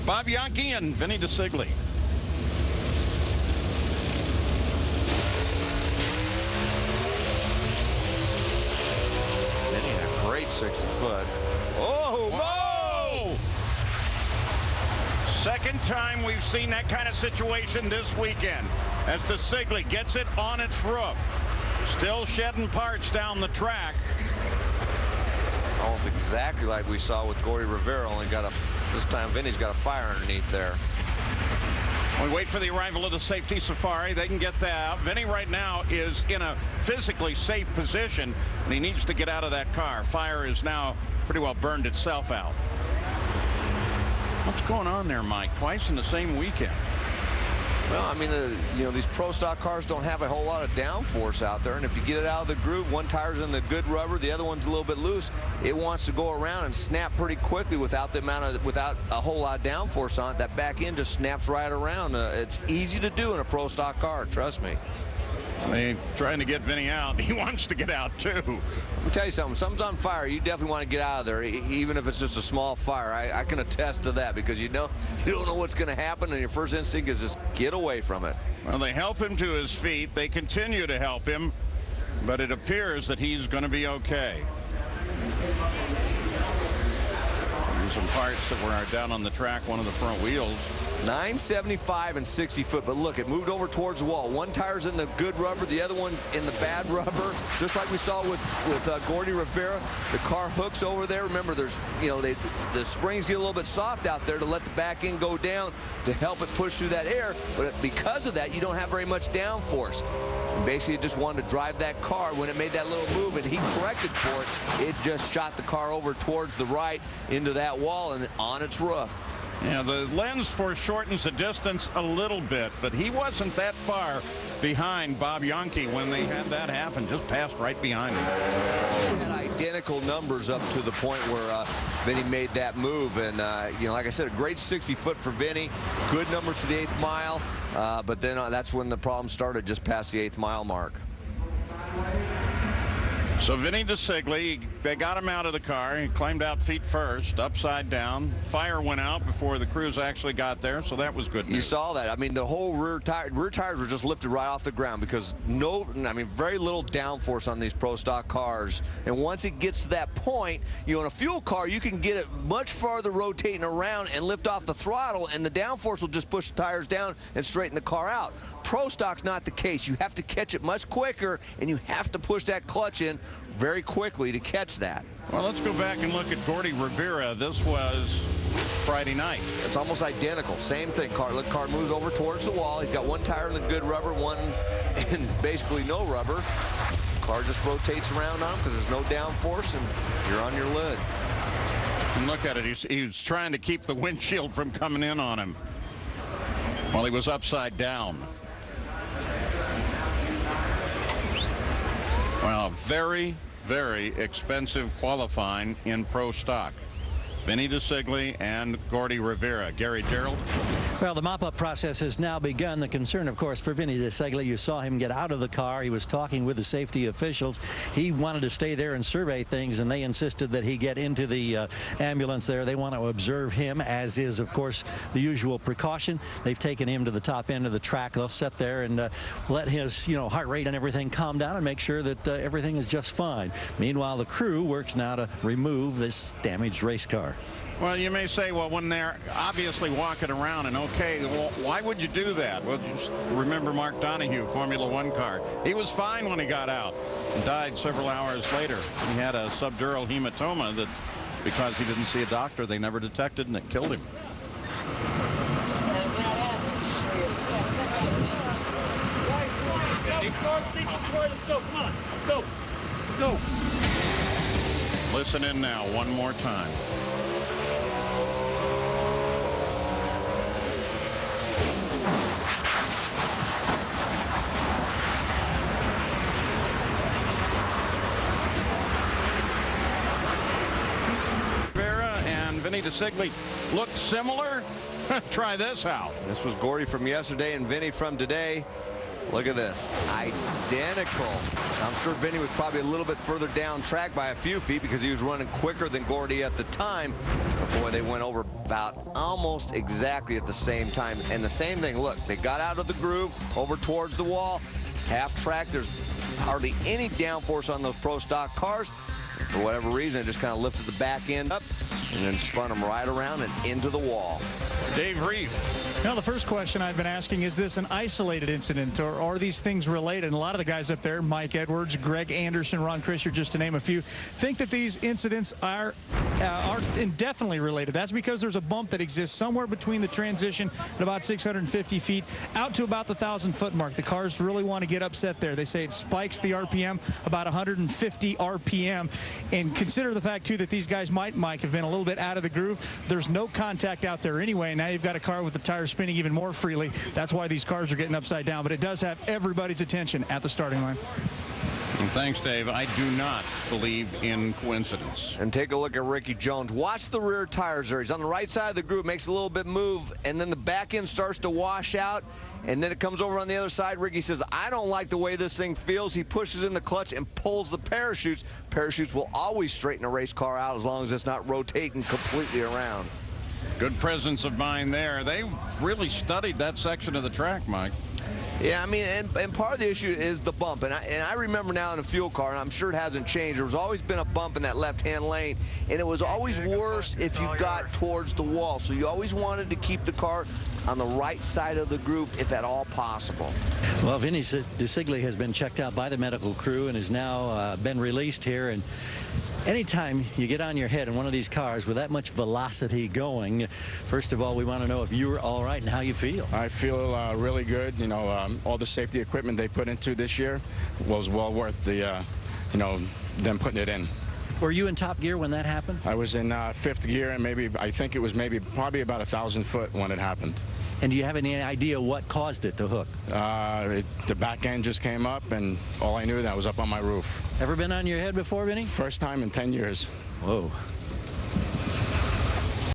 Bob Bianchi and Vinnie Deceglie. Vinnie in a great 60-foot. Oh, whoa! Second time we've seen that kind of situation this weekend as Deceglie gets it on its roof. Still shedding parts down the track. almost exactly like we saw with Gordy Rivera, only got this time Vinnie's got a fire underneath there. We wait for the arrival of the safety safari. They can get that out. Vinnie right now is in a physically safe position, and he needs to get out of that car. Fire is now pretty well burned itself out. What's going on there, Mike? Twice in the same weekend. Well, I mean, you know, these pro stock cars don't have a whole lot of downforce out there, and if you get it out of the groove, one tire's in the good rubber, the other one's a little bit loose, it wants to go around and snap pretty quickly without a whole lot of downforce on it. That back end just snaps right around. It's easy to do in a pro stock car, trust me. They're trying to get Vinnie out. He wants to get out too. Let me tell you something. Something's on fire. You definitely want to get out of there, even if it's just a small fire. I can attest to that, because you don't know what's going to happen, and your first instinct is just get away from it. Well, they help him to his feet. They continue to help him, but it appears that he's going to be okay. There's some parts that were down on the track, one of the front wheels. 975 and 60 foot, but look, it moved over towards the wall. One tire's in the good rubber, the other one's in the bad rubber, just like we saw with Gordy Rivera. The car hooks over there. Remember, there's, you know, the springs get a little bit soft out there to let the back end go down to help it push through that air, but because of that, you don't have very much downforce. Basically, it just wanted to drive that car. When it made that little move and he corrected for it, it just shot the car over towards the right into that wall and on its roof. Yeah, the lens foreshortens the distance a little bit, but he wasn't that far behind Bob Bianchi when they had that happen. Just passed right behind him. They had identical numbers up to the point where Vinnie made that move, and you know, like I said, a great 60 foot for Vinnie. Good numbers to the 8th mile, but then that's when the problem started, just past the 8th mile mark. So Vinnie Deceglie, they got him out of the car. He climbed out feet first, upside down. Fire went out before the crews actually got there, so that was good news. You saw that. I mean, the whole rear tires were just lifted right off the ground, because very little downforce on these pro stock cars. And once it gets to that point, you know, in a fuel car, you can get it much farther rotating around and lift off the throttle, and the downforce will just push the tires down and straighten the car out. Pro stock's not the case. You have to catch it much quicker, and you have to push that clutch in very quickly to catch that. Well, let's go back and look at Gordy Rivera. This was Friday night. It's almost identical. Same thing. Car moves over towards the wall. He's got one tire in the good rubber, one in basically no rubber. Car just rotates around on him because there's no downforce, and you're on your lid. And look at it. He's trying to keep the windshield from coming in on him while he was upside down. Well, very, very expensive qualifying in pro stock. Vinnie Deceglie and Gordy Rivera. Gary Gerald. Well, the mop-up process has now begun. The concern, of course, for Vinnie Deceglie, you saw him get out of the car. He was talking with the safety officials. He wanted to stay there and survey things, and they insisted that he get into the ambulance there. They want to observe him, as is, of course, the usual precaution. They've taken him to the top end of the track. They'll sit there and let his, you know, heart rate and everything calm down and make sure that everything is just fine. Meanwhile, the crew works now to remove this damaged race car. Well, you may say, well, when they're obviously walking around and okay, well, why would you do that? Well, just remember Mark Donohue, Formula One car. He was fine when he got out and died several hours later. He had a subdural hematoma that, because he didn't see a doctor, they never detected, and it killed him. Let's go, come on, let's go, let's go. Listen in now one more time. Rivera and Vinnie Deceglie look similar. Try this out. This was Gordy from yesterday and Vinnie from today. Look at this. Identical. I'm sure Vinnie was probably a little bit further down track by a few feet because he was running quicker than Gordy at the time. But boy, they went over about almost exactly at the same time. And the same thing, look, they got out of the groove over towards the wall. Half track, there's hardly any downforce on those pro stock cars. For whatever reason, it just kind of lifted the back end up and then spun them right around and into the wall. Dave Reeve. Now, the first question I've been asking, is this an isolated incident, or are these things related? And a lot of the guys up there, Mike Edwards, Greg Anderson, Ron Krischer, just to name a few, think that these incidents are indefinitely related. That's because there's a bump that exists somewhere between the transition at about 650 feet out to about the 1,000-foot mark. The cars really want to get upset there. They say it spikes the RPM about 150 RPM. And consider the fact, too, that these guys Mike, have been a little bit out of the groove. There's no contact out there anyway. Now you've got a car with the tires spinning even more freely. That's why these cars are getting upside down. But it does have everybody's attention at the starting line. And thanks, Dave. I do not believe in coincidence. And take a look at Ricky Jones. Watch the rear tires there. He's on the right side of the group, makes a little bit move, and then the back end starts to wash out, and then it comes over on the other side. Ricky says, I don't like the way this thing feels. He pushes in the clutch and pulls the parachutes. Parachutes will always straighten a race car out as long as it's not rotating completely around. Good presence of mind there. They really studied that section of the track, Mike. Yeah, I mean, and part of the issue is the bump. And I remember now in a fuel car, and I'm sure it hasn't changed, there's always been a bump in that left-hand lane, and it was always worse if you got towards the wall. So you always wanted to keep the car on the right side of the group if at all possible. Well, Vinnie Deceglie has been checked out by the medical crew and has now been released here. And anytime you get on your head in one of these cars with that much velocity going, first of all, we want to know if you're all right and how you feel. I feel really good. You know, all the safety equipment they put into this year was well worth the, you know, them putting it in. Were you in top gear when that happened? I was in fifth gear, and I think it was probably about 1,000 foot when it happened. And do you have any idea what caused it to hook? The back end just came up, and all I knew that was up on my roof. Ever been on your head before, Vinnie? First time in 10 years. Whoa.